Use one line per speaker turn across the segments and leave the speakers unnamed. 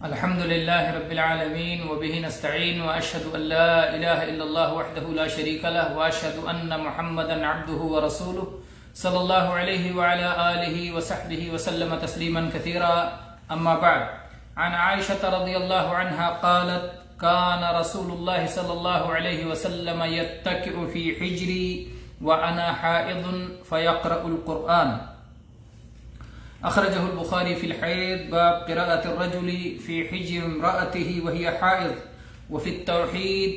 الحمد لله رب العالمين وبه نستعين وأشهد أن لا إله إلا الله وحده لا شريك له وأشهد أن محمدا عبده ورسوله صلى الله عليه وعلى آله وصحبه وسلم تسليما كثيرا. أما بعد، عن عائشة رضي الله عنها قالت: كان رسول الله صلى الله عليه وسلم يتكئ في حجري وأنا حائض فيقرأ القرآن. أخرجه البخاري في الحيض باب قراءة الرجل في حجر امرأته وهي حائض، وفي التوحيد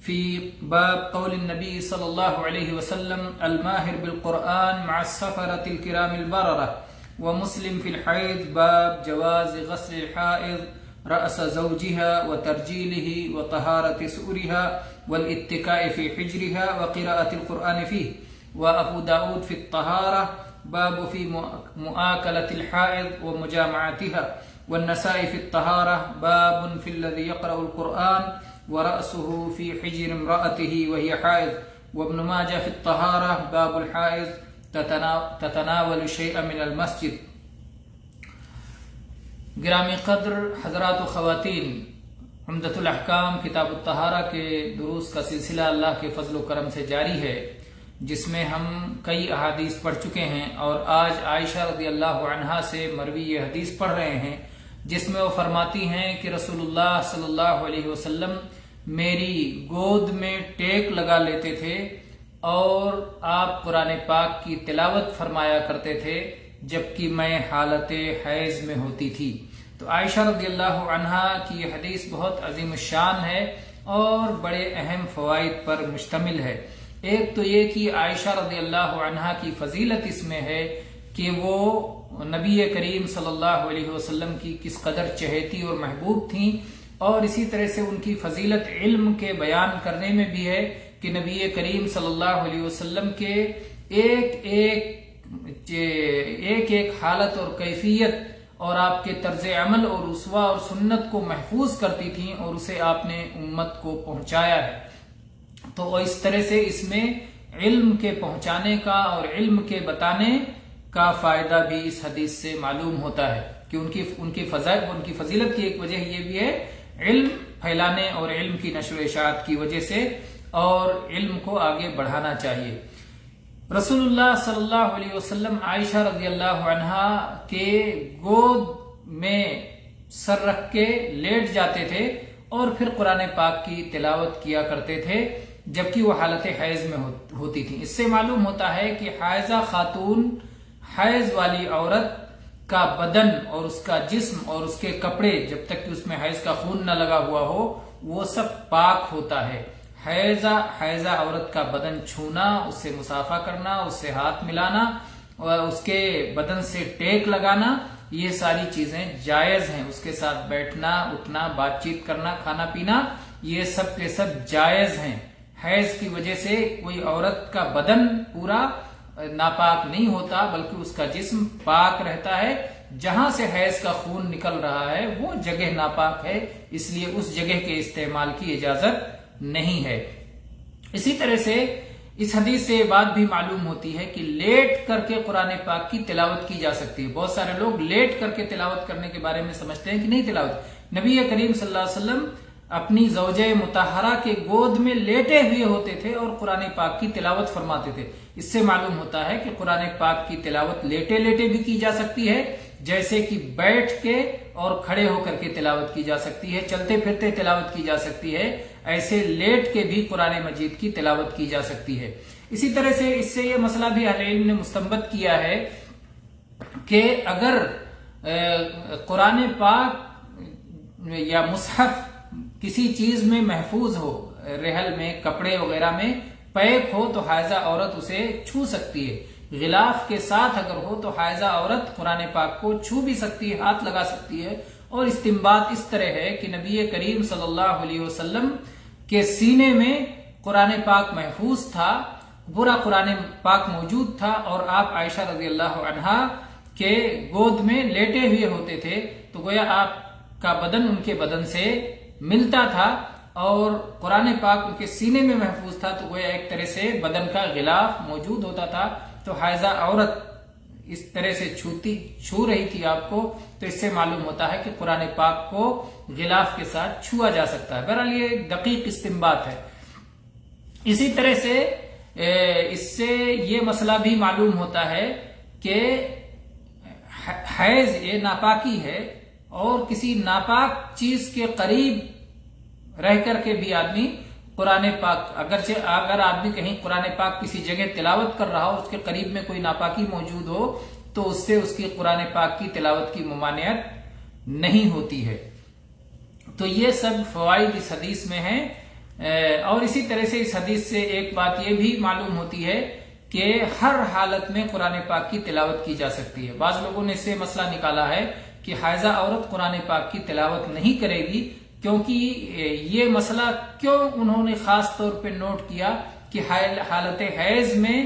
في باب قول النبي صلى الله عليه وسلم: الماهر بالقرآن مع السفرة الكرام البررة. ومسلم في الحيض باب جواز غسل الحائض رأس زوجها وترجيله وطهارة سؤرها والاتكاء في حجرها وقراءة القرآن فيه. وأبو داود في الطهارة باب في مؤاكلة الحائض ومجامعتها. والنسائي في الطهارة باب في الذي يقرأ القرآن ورأسه في حجر امرأته وهي حائض. وابن ماجه في الطهارة باب الحائض تتناول شيئا من المسجد. گرامی قدر حضرات و خواتین، عمدۃ الاحکام کتاب الطہارہ کے دروس کا سلسلہ اللہ کے فضل و کرم سے جاری ہے، جس میں ہم کئی احادیث پڑھ چکے ہیں، اور آج عائشہ رضی اللہ عنہا سے مروی یہ حدیث پڑھ رہے ہیں جس میں وہ فرماتی ہیں کہ رسول اللہ صلی اللہ علیہ وسلم میری گود میں ٹیک لگا لیتے تھے اور آپ قرآن پاک کی تلاوت فرمایا کرتے تھے جبکہ میں حالت حیض میں ہوتی تھی. تو عائشہ رضی اللہ عنہا کی یہ حدیث بہت عظیم الشان ہے اور بڑے اہم فوائد پر مشتمل ہے. ایک تو یہ کہ عائشہ رضی اللہ عنہا کی فضیلت اس میں ہے کہ وہ نبی کریم صلی اللہ علیہ وسلم کی کس قدر چہیتی اور محبوب تھیں، اور اسی طرح سے ان کی فضیلت علم کے بیان کرنے میں بھی ہے کہ نبی کریم صلی اللہ علیہ وسلم کے ایک حالت اور کیفیت اور آپ کے طرز عمل اور اسوہ اور سنت کو محفوظ کرتی تھیں اور اسے آپ نے امت کو پہنچایا ہے. تو اس طرح سے اس میں علم کے پہنچانے کا اور علم کے بتانے کا فائدہ بھی اس حدیث سے معلوم ہوتا ہے کہ ان کی فضیلت کی ایک وجہ یہ بھی ہے علم پھیلانے اور علم کی نشر و اشاعت کی وجہ سے، اور علم کو آگے بڑھانا چاہیے. رسول اللہ صلی اللہ علیہ وسلم عائشہ رضی اللہ عنہا کے گود میں سر رکھ کے لیٹ جاتے تھے اور پھر قرآن پاک کی تلاوت کیا کرتے تھے جبکہ وہ حالت حیض میں ہوتی تھی. اس سے معلوم ہوتا ہے کہ حائضہ خاتون، حیض والی عورت کا بدن اور اس کا جسم اور اس کے کپڑے جب تک کہ اس میں حیض کا خون نہ لگا ہوا ہو وہ سب پاک ہوتا ہے. حیضہ عورت کا بدن چھونا، اس سے مصافحہ کرنا، اس سے ہاتھ ملانا اور اس کے بدن سے ٹیک لگانا، یہ ساری چیزیں جائز ہیں. اس کے ساتھ بیٹھنا، اٹھنا، بات چیت کرنا، کھانا پینا، یہ سب کے سب جائز ہیں. حیض کی وجہ سے کوئی عورت کا بدن پورا ناپاک نہیں ہوتا بلکہ اس کا جسم پاک رہتا ہے. جہاں سے حیض کا خون نکل رہا ہے وہ جگہ ناپاک ہے، اس لیے اس جگہ کے استعمال کی اجازت نہیں ہے. اسی طرح سے اس حدیث سے یہ بات بھی معلوم ہوتی ہے کہ لیٹ کر کے قرآن پاک کی تلاوت کی جا سکتی ہے. بہت سارے لوگ لیٹ کر کے تلاوت کرنے کے بارے میں سمجھتے ہیں کہ نہیں تلاوت. نبی کریم صلی اللہ علیہ وسلم اپنی زوجہ مطہرہ کے گود میں لیٹے ہوئے ہوتے تھے اور قرآن پاک کی تلاوت فرماتے تھے. اس سے معلوم ہوتا ہے کہ قرآن پاک کی تلاوت لیٹے لیٹے بھی کی جا سکتی ہے، جیسے کہ بیٹھ کے اور کھڑے ہو کر کے تلاوت کی جا سکتی ہے، چلتے پھرتے تلاوت کی جا سکتی ہے، ایسے لیٹ کے بھی قرآن مجید کی تلاوت کی جا سکتی ہے. اسی طرح سے اس سے یہ مسئلہ بھی اہل علم نے مستنبط کیا ہے کہ اگر قرآن پاک یا مصحف کسی چیز میں محفوظ ہو، رحل میں، کپڑے وغیرہ میں پیک ہو تو حائضہ عورت اسے چھو سکتی ہے. غلاف کے ساتھ اگر ہو تو حائضہ عورت قرآن پاک کو چھو بھی سکتی ہے، ہاتھ لگا سکتی ہے. اور استنباط اس طرح ہے کہ نبی کریم صلی اللہ علیہ وسلم کے سینے میں قرآن پاک محفوظ تھا، پورا قرآن پاک موجود تھا، اور آپ عائشہ رضی اللہ عنہا کے گود میں لیٹے ہوئے ہوتے تھے تو گویا آپ کا بدن ان کے بدن سے ملتا تھا اور قرآن پاک ان کے سینے میں محفوظ تھا، تو گویا ایک طرح سے بدن کا غلاف موجود ہوتا تھا. تو حائضہ عورت اس طرح سے چھو رہی تھی آپ کو، تو اس سے معلوم ہوتا ہے کہ قرآن پاک کو غلاف کے ساتھ چھوا جا سکتا ہے۔ بہرحال یہ دقیق استنباط ہے۔ اسی طرح سے اس سے یہ مسئلہ بھی معلوم ہوتا ہے کہ حیض یہ ناپاکی ہے، اور کسی ناپاک چیز کے قریب رہ کر کے بھی آدمی قرآن پاک، اگر آدمی کہیں قرآن پاک کسی جگہ تلاوت کر رہا ہو، اس کے قریب میں کوئی ناپاکی موجود ہو، تو اس سے اس کی قرآن پاک کی تلاوت کی ممانعت نہیں ہوتی ہے۔ تو یہ سب فوائد اس حدیث میں ہیں۔ اور اسی طرح سے اس حدیث سے ایک بات یہ بھی معلوم ہوتی ہے کہ ہر حالت میں قرآن پاک کی تلاوت کی جا سکتی ہے۔ بعض لوگوں نے اس سے مسئلہ نکالا ہے کہ حائضہ عورت قرآن پاک کی تلاوت نہیں کرے گی، کیونکہ یہ مسئلہ کیوں انہوں نے خاص طور پہ نوٹ کیا کہ حالت حیض میں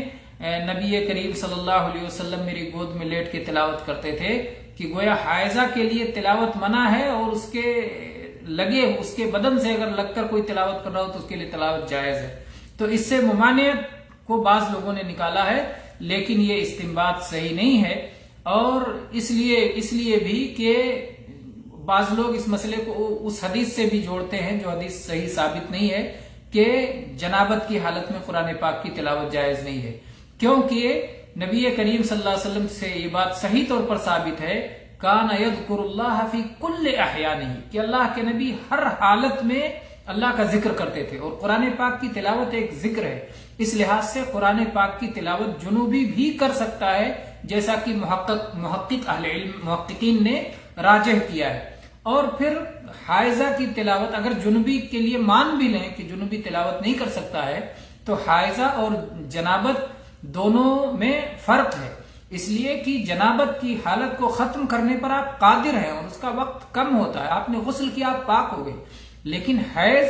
نبی کریم صلی اللہ علیہ وسلم میری گود میں لیٹ کے تلاوت کرتے تھے، کہ گویا حائضہ کے لیے تلاوت منع ہے، اور اس کے بدن سے اگر لگ کر کوئی تلاوت کر رہا ہو تو اس کے لیے تلاوت جائز ہے۔ تو اس سے ممانعت کو بعض لوگوں نے نکالا ہے، لیکن یہ استنباط صحیح نہیں ہے۔ اور اس لیے بھی کہ بعض لوگ اس مسئلے کو اس حدیث سے بھی جوڑتے ہیں جو حدیث صحیح ثابت نہیں ہے، کہ جنابت کی حالت میں قرآن پاک کی تلاوت جائز نہیں ہے، کیونکہ نبی کریم صلی اللہ علیہ وسلم سے یہ بات صحیح طور پر ثابت ہے، کان یذکر اللہ فی کل احیانہ، کہ اللہ کے نبی ہر حالت میں اللہ کا ذکر کرتے تھے، اور قرآن پاک کی تلاوت ایک ذکر ہے۔ اس لحاظ سے قرآن پاک کی تلاوت جنوبی بھی کر سکتا ہے، جیسا کہ محققین نے راجح کیا ہے۔ اور پھر حائضہ کی تلاوت اگر جنوبی کے لیے مان بھی لیں کہ جنوبی تلاوت نہیں کر سکتا ہے، تو حائضہ اور جنابت دونوں میں فرق ہے، اس لیے کہ جنابت کی حالت کو ختم کرنے پر آپ قادر ہیں اور اس کا وقت کم ہوتا ہے، آپ نے غسل کیا آپ پاک ہو گئے، لیکن حیض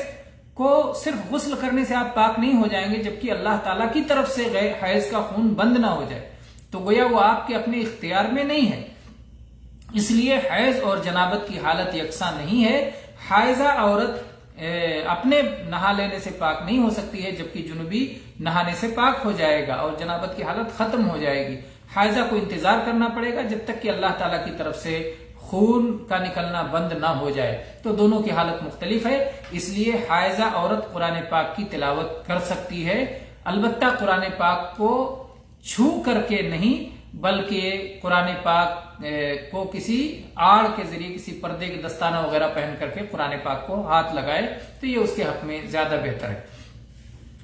کو صرف غسل کرنے سے آپ پاک نہیں ہو جائیں گے جبکہ اللہ تعالیٰ کی طرف سے حیض کا خون بند نہ ہو جائے، تو گویا وہ آپ کے اپنے اختیار میں نہیں ہے۔ اس لیے حیض اور جنابت کی حالت یکساں نہیں ہے۔ حائضہ عورت اپنے نہا لینے سے پاک نہیں ہو سکتی ہے، جبکہ جنوبی نہانے سے پاک ہو جائے گا اور جنابت کی حالت ختم ہو جائے گی۔ حائضہ کو انتظار کرنا پڑے گا جب تک کہ اللہ تعالیٰ کی طرف سے خون کا نکلنا بند نہ ہو جائے، تو دونوں کی حالت مختلف ہے۔ اس لیے حائضہ عورت قرآن پاک کی تلاوت کر سکتی ہے، البتہ قرآن پاک کو چھو کر کے نہیں، بلکہ قرآن پاک کو کسی آڑ کے ذریعے، کسی پردے کے دستانہ وغیرہ پہن کر کے قرآن پاک کو ہاتھ لگائے، تو یہ اس کے حق میں زیادہ بہتر ہے۔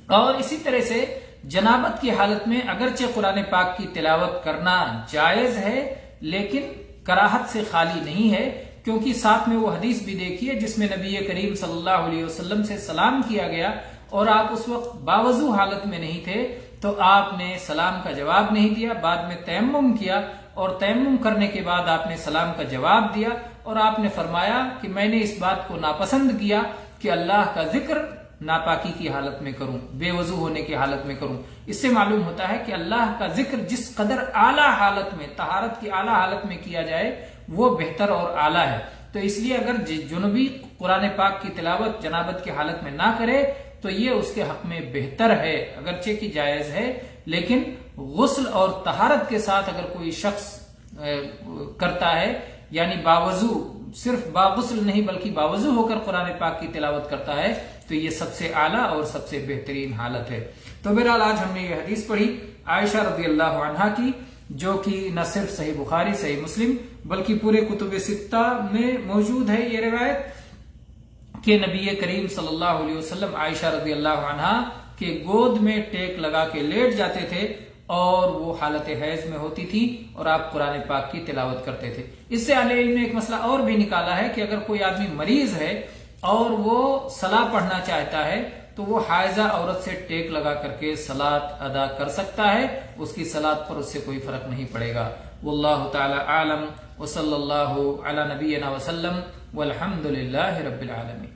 اور اسی طرح سے جنابت کی حالت میں اگرچہ قرآن پاک کی تلاوت کرنا جائز ہے، لیکن کراہت سے خالی نہیں ہے، کیونکہ ساتھ میں وہ حدیث بھی دیکھیے جس میں نبی کریم صلی اللہ علیہ وسلم سے سلام کیا گیا اور آپ اس وقت باوضو حالت میں نہیں تھے، تو آپ نے سلام کا جواب نہیں دیا، بعد میں تیمم کیا اور تیمم کرنے کے بعد آپ نے سلام کا جواب دیا، اور آپ نے فرمایا کہ میں نے اس بات کو ناپسند کیا کہ اللہ کا ذکر ناپاکی کی حالت میں کروں، بے وضو ہونے کی حالت میں کروں۔ اس سے معلوم ہوتا ہے کہ اللہ کا ذکر جس قدر اعلیٰ حالت میں، طہارت کی اعلیٰ حالت میں کیا جائے وہ بہتر اور اعلیٰ ہے۔ تو اس لیے اگر جنوبی قرآن پاک کی تلاوت جنابت کی حالت میں نہ کرے تو یہ اس کے حق میں بہتر ہے، اگرچہ کہ جائز ہے، لیکن غسل اور طہارت کے ساتھ اگر کوئی شخص کرتا ہے، یعنی باوضو، صرف باغسل نہیں بلکہ باوضو ہو کر قرآن پاک کی تلاوت کرتا ہے، تو یہ سب سے اعلیٰ اور سب سے بہترین حالت ہے۔ تو بہرحال آج ہم نے یہ حدیث پڑھی عائشہ رضی اللہ عنہا کی، جو کہ نہ صرف صحیح بخاری، صحیح مسلم، بلکہ پورے کتب ستہ میں موجود ہے یہ روایت، کہ نبی کریم صلی اللہ علیہ وسلم عائشہ رضی اللہ عنہا کے گود میں ٹیک لگا کے لیٹ جاتے تھے اور وہ حالت حیض میں ہوتی تھی اور آپ قرآن پاک کی تلاوت کرتے تھے۔ اس سے اہل علم نے ایک مسئلہ اور بھی نکالا ہے کہ اگر کوئی آدمی مریض ہے اور وہ صلاۃ پڑھنا چاہتا ہے تو وہ حائضہ عورت سے ٹیک لگا کر کے صلاۃ ادا کر سکتا ہے، اس کی صلاۃ پر اس سے کوئی فرق نہیں پڑے گا۔ واللہ تعالی عالم، وصلی اللہ علی نبینا وسلم، والحمد للہ رب العالمین۔